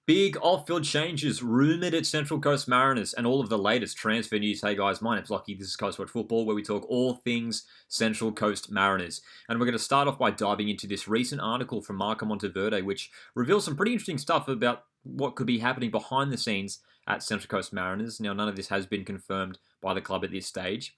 Big off-field changes rumoured at Central Coast Mariners and all of the latest transfer news. Hey guys, my name's Lockie. This is Coast Watch Football, where we talk all things Central Coast Mariners. And we're going to start off by diving into this recent article from Marco Monteverde, which reveals some pretty interesting stuff about what could be happening behind the scenes at Central Coast Mariners. Now, none of this has been confirmed by the club at this stage.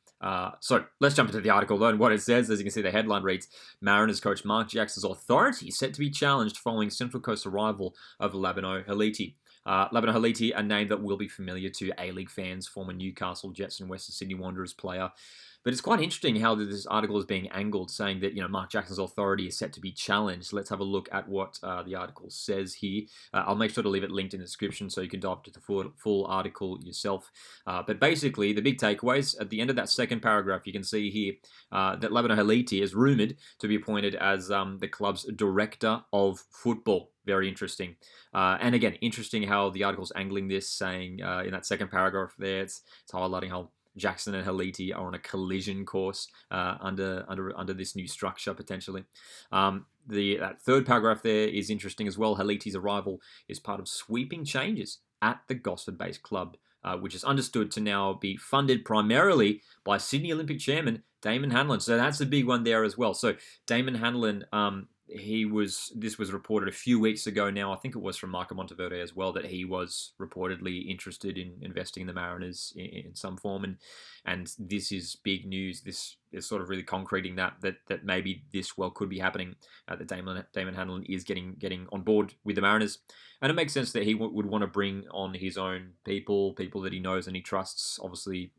So let's jump into the article, learn what it says. As you can see, the headline reads, Mariners coach Mark Jackson's authority set to be challenged following Central Coast arrival of Labano Haliti. Labano Haliti, a name that will be familiar to A-League fans, former Newcastle Jets and Western Sydney Wanderers player. But it's quite interesting how this article is being angled, saying that Mark Jackson's authority is set to be challenged. Let's have a look at what the article says here. I'll make sure to leave it linked in the description so you can dive into the full article yourself. But basically, the big takeaways at the end of that second paragraph, you can see here that Labano Haliti is rumoured to be appointed as the club's director of football. Very interesting. And again, interesting how the article's angling this, saying in that second paragraph there, it's highlighting how Jackson and Haliti are on a collision course under this new structure, potentially. That third paragraph there is interesting as well. Haliti's arrival is part of sweeping changes at the Gosford-based club, which is understood to now be funded primarily by Sydney Olympic chairman Damon Hanlon. So that's a big one there as well. So Damon Hanlon, this was reported a few weeks ago now. I think it was from Marco Monteverde as well, that he was reportedly interested in investing in the Mariners in some form, and this is big news. This is sort of really concreting that maybe this could be happening. That Damon Hanlon is getting on board with the Mariners, and it makes sense that he would want to bring on his own people that he knows and he trusts. Obviously,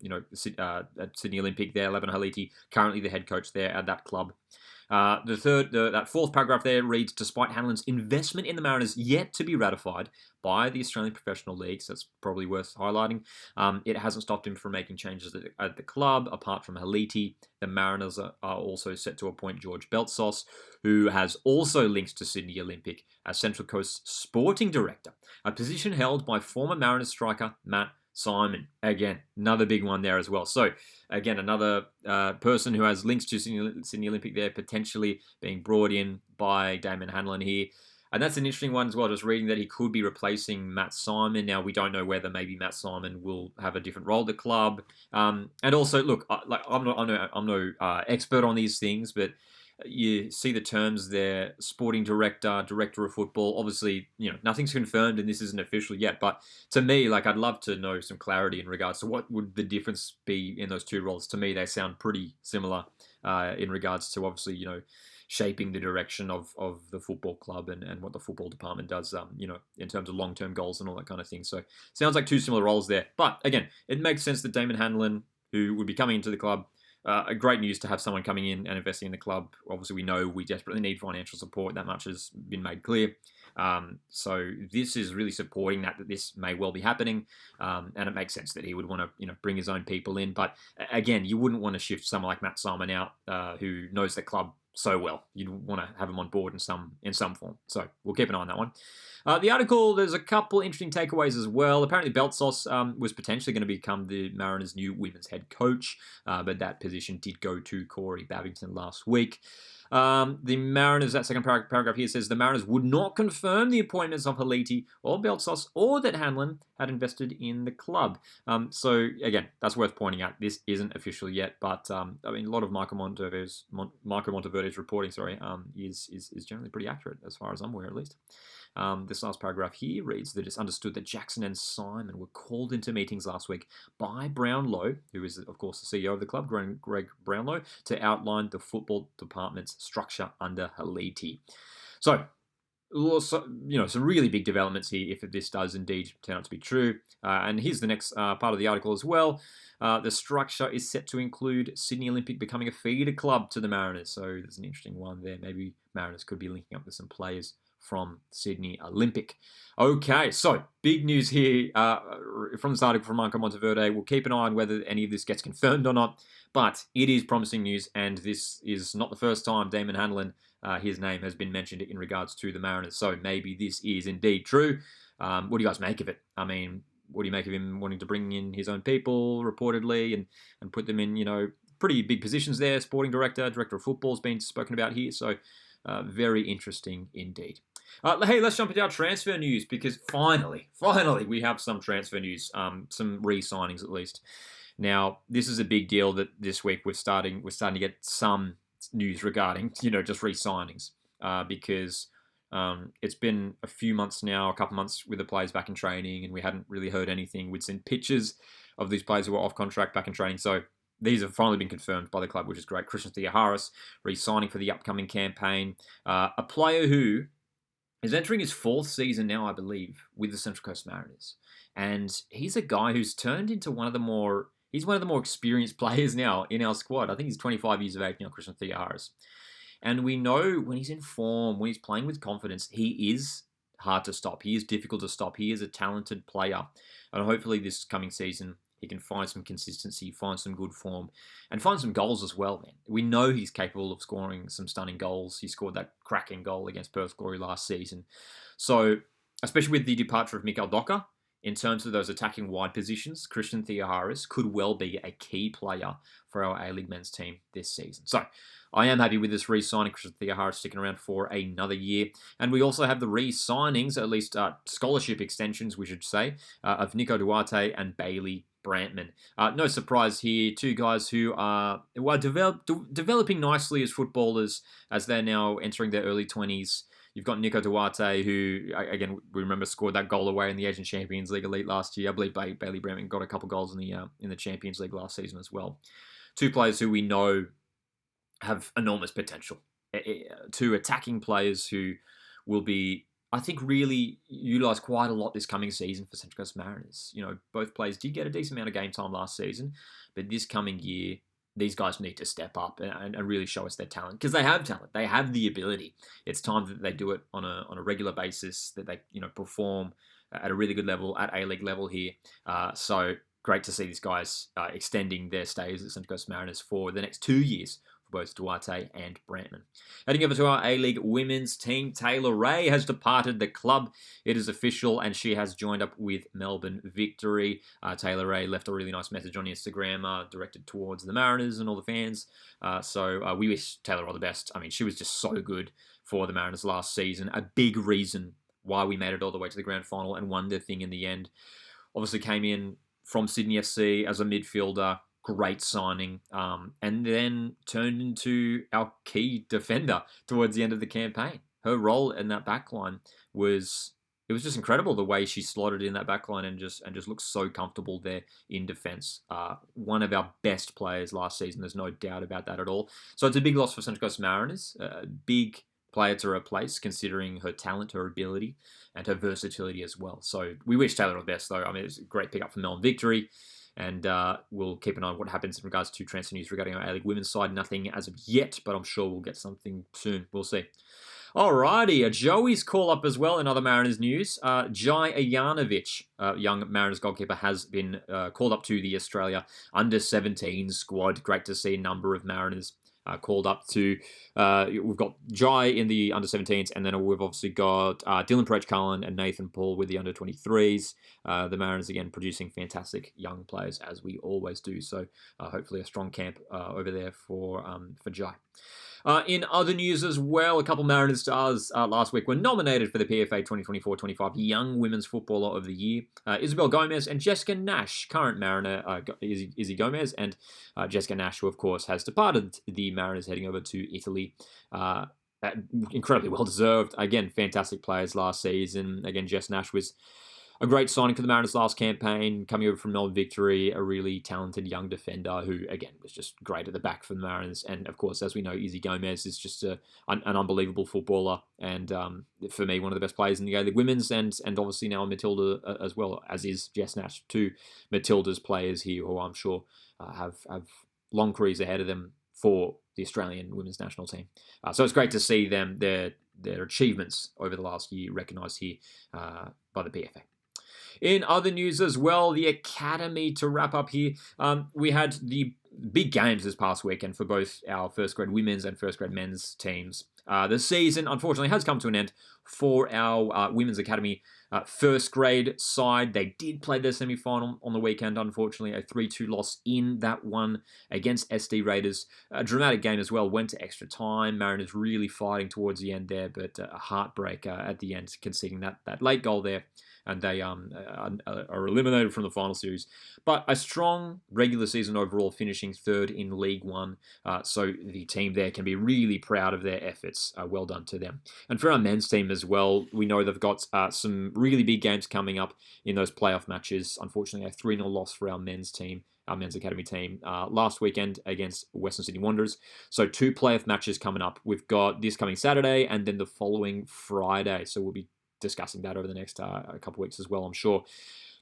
at Sydney Olympic there, Labano Haliti, currently the head coach there at that club. That fourth paragraph there reads, despite Hanlon's investment in the Mariners yet to be ratified by the Australian Professional Leagues, that's probably worth highlighting, it hasn't stopped him from making changes at the club. Apart from Haliti, the Mariners are also set to appoint George Beltsos, who has also links to Sydney Olympic as Central Coast Sporting Director, a position held by former Mariners striker Matt Simon. Again, another big one there as well. So, again, another person who has links to Sydney Olympic there, potentially being brought in by Damon Hanlon here. And that's an interesting one as well, just reading that he could be replacing Matt Simon. Now, we don't know whether maybe Matt Simon will have a different role at the club. And also, look, I'm no expert on these things, but you see the terms there, sporting director, director of football. Obviously, nothing's confirmed and this isn't official yet. But to me, I'd love to know some clarity in regards to what would the difference be in those two roles. To me, they sound pretty similar in regards to, obviously, shaping the direction of the football club and what the football department does, in terms of long-term goals and all that kind of thing. So sounds like two similar roles there. But again, it makes sense that Damon Hanlon, who would be coming into the club, great news to have someone coming in and investing in the club. Obviously, we know we desperately need financial support. That much has been made clear. So this is really supporting that this may well be happening, and it makes sense that he would want to bring his own people in. But again, you wouldn't want to shift someone like Matt Simon out, who knows the club so well. You'd want to have him on board in some form. So we'll keep an eye on that one. The article, there's a couple interesting takeaways as well. Apparently, Beltsos was potentially going to become the Mariners' new women's head coach, but that position did go to Corey Babington last week. The Mariners, that second paragraph here says, the Mariners would not confirm the appointments of Haliti or Beltsos or that Hanlon had invested in the club. So, again, that's worth pointing out. This isn't official yet, but, a lot of Marco Monteverde's reporting, is generally pretty accurate, as far as I'm aware, at least. This last paragraph here reads that it's understood that Jackson and Simon were called into meetings last week by Brownlow, who is, of course, the CEO of the club, Greg Brownlow, to outline the football department's structure under Haliti. So, some really big developments here if this does indeed turn out to be true. And here's the next part of the article as well. The structure is set to include Sydney Olympic becoming a feeder club to the Mariners. So there's an interesting one there. Maybe Mariners could be linking up with some players from Sydney Olympic. Okay, so big news here from this article from Marco Monteverde. We'll keep an eye on whether any of this gets confirmed or not, but it is promising news, and this is not the first time Damon Hanlon, his name has been mentioned in regards to the Mariners, so maybe this is indeed true. What do you guys make of it? What do you make of him wanting to bring in his own people, reportedly, and put them in, pretty big positions there? Sporting director, director of football has been spoken about here, so very interesting indeed. Hey, let's jump into our transfer news because finally, we have some transfer news, some re-signings at least. Now, this is a big deal that this week we're starting to get some news regarding, just re-signings, because it's been a few months now, a couple months with the players back in training, and we hadn't really heard anything. We'd seen pictures of these players who were off contract back in training, so these have finally been confirmed by the club, which is great. Christian Theoharis re-signing for the upcoming campaign. A player who is entering his fourth season now, I believe, with the Central Coast Mariners. And he's a guy who's turned into one of the more experienced players now in our squad. I think he's 25 years of age now, Christian Theoharis. And we know when he's in form, when he's playing with confidence, he is hard to stop. He is difficult to stop. He is a talented player. And hopefully this coming season, he can find some consistency, find some good form, and find some goals as well, man. We know he's capable of scoring some stunning goals. He scored that cracking goal against Perth Glory last season. So, especially with the departure of Mikael Docker, in terms of those attacking wide positions, Christian Theoharis could well be a key player for our A-League men's team this season. So, I am happy with this re-signing. Christian Theoharis sticking around for another year. And we also have the re-signings, at least scholarship extensions, we should say, of Nico Duarte and Bailey Brantman. No surprise here, two guys who are developing nicely as footballers as they're now entering their early 20s. You've got Nico Duarte, who, again, we remember scored that goal away in the Asian Champions League Elite last year. I believe Bailey Brantman got a couple goals in the Champions League last season as well. Two players who we know have enormous potential. Two attacking players who will be, I think, really utilised quite a lot this coming season for Central Coast Mariners. Both players did get a decent amount of game time last season, but this coming year, these guys need to step up and really show us their talent, because they have talent. They have the ability. It's time that they do it on a regular basis, that they perform at a really good level, at A-League level here. So great to see these guys extending their stays at Central Coast Mariners for the next 2 years, for both Duarte and Brantman. Heading over to our A-League women's team, Taylor Ray has departed the club. It is official, and she has joined up with Melbourne Victory. Taylor Ray left a really nice message on Instagram directed towards the Mariners and all the fans. So we wish Taylor all the best. I mean, she was just so good for the Mariners last season. A big reason why we made it all the way to the grand final and won the thing in the end. Obviously came in from Sydney FC as a midfielder. Great signing, and then turned into our key defender towards the end of the campaign. Her role in that backline was just incredible, the way she slotted in that backline and just looked so comfortable there in defence. One of our best players last season, there's no doubt about that at all. So it's a big loss for Central Coast Mariners, a big player to replace, considering her talent, her ability, and her versatility as well. So we wish Taylor all the best, though. I mean, it's a great pickup for Melbourne Victory. And we'll keep an eye on what happens in regards to transfer news regarding our A-League women's side. Nothing as of yet, but I'm sure we'll get something soon. We'll see. Alrighty, a Joey's call up as well in other Mariners news. Jai Ajanovic, young Mariners goalkeeper, has been called up to the Australia under-17 squad. Great to see a number of Mariners called up to. We've got Jai in the under-17s, and then we've obviously got Dylan Perech-Cullen and Nathan Paul with the under-23s. The Mariners, again, producing fantastic young players, as we always do. So hopefully a strong camp over there for Jai. In other news as well, a couple Mariners stars last week were nominated for the PFA 2024-25 Young Women's Footballer of the Year. Isabel Gomez and Jessica Nash, current Mariner Izzy Gomez, and Jessica Nash, who of course has departed the Mariners heading over to Italy. Incredibly well-deserved. Again, fantastic players last season. Again, Jess Nash was a great signing for the Mariners last campaign, coming over from Melbourne Victory, a really talented young defender who, again, was just great at the back for the Mariners. And, of course, as we know, Izzy Gomez is just an unbelievable footballer and, for me, one of the best players in the A-League Women's and obviously now Matilda as well, as is Jess Nash. Two Matilda's players here who I'm sure have long careers ahead of them for the Australian women's national team. So it's great to see their achievements over the last year recognised here by the PFA. In other news as well, the Academy, to wrap up here, we had the big games this past weekend for both our first grade women's and first grade men's teams. The season, unfortunately, has come to an end for our Women's Academy First grade side, they did play their semi-final on the weekend, unfortunately. A 3-2 loss in that one against SD Raiders. A dramatic game as well. Went to extra time. Mariners really fighting towards the end there, but a heartbreak at the end, conceding that late goal there. And they are eliminated from the final series. But a strong regular season overall, finishing third in League One. So the team there can be really proud of their efforts. Well done to them. And for our men's team as well, we know they've got some really big games coming up in those playoff matches. Unfortunately, a 3-0 loss for our men's team, our men's academy team, last weekend against Western Sydney Wanderers. So 2 playoff matches coming up. We've got this coming Saturday and then the following Friday. So we'll be discussing that over the next couple of weeks as well, I'm sure.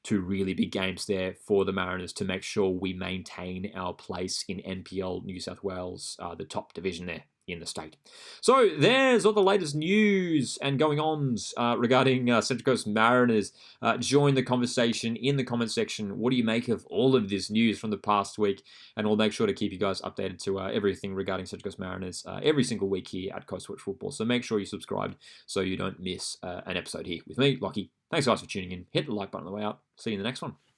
2 really big games there for the Mariners to make sure we maintain our place in NPL New South Wales, the top division there in the state. So there's all the latest news and going-ons regarding Central Coast Mariners. Join the conversation in the comment section. What do you make of all of this news from the past week? And we'll make sure to keep you guys updated to everything regarding Central Coast Mariners every single week here at Coast Watch Football. So make sure you subscribe so you don't miss an episode here with me, Lockie. Thanks guys for tuning in. Hit the like button on the way out. See you in the next one.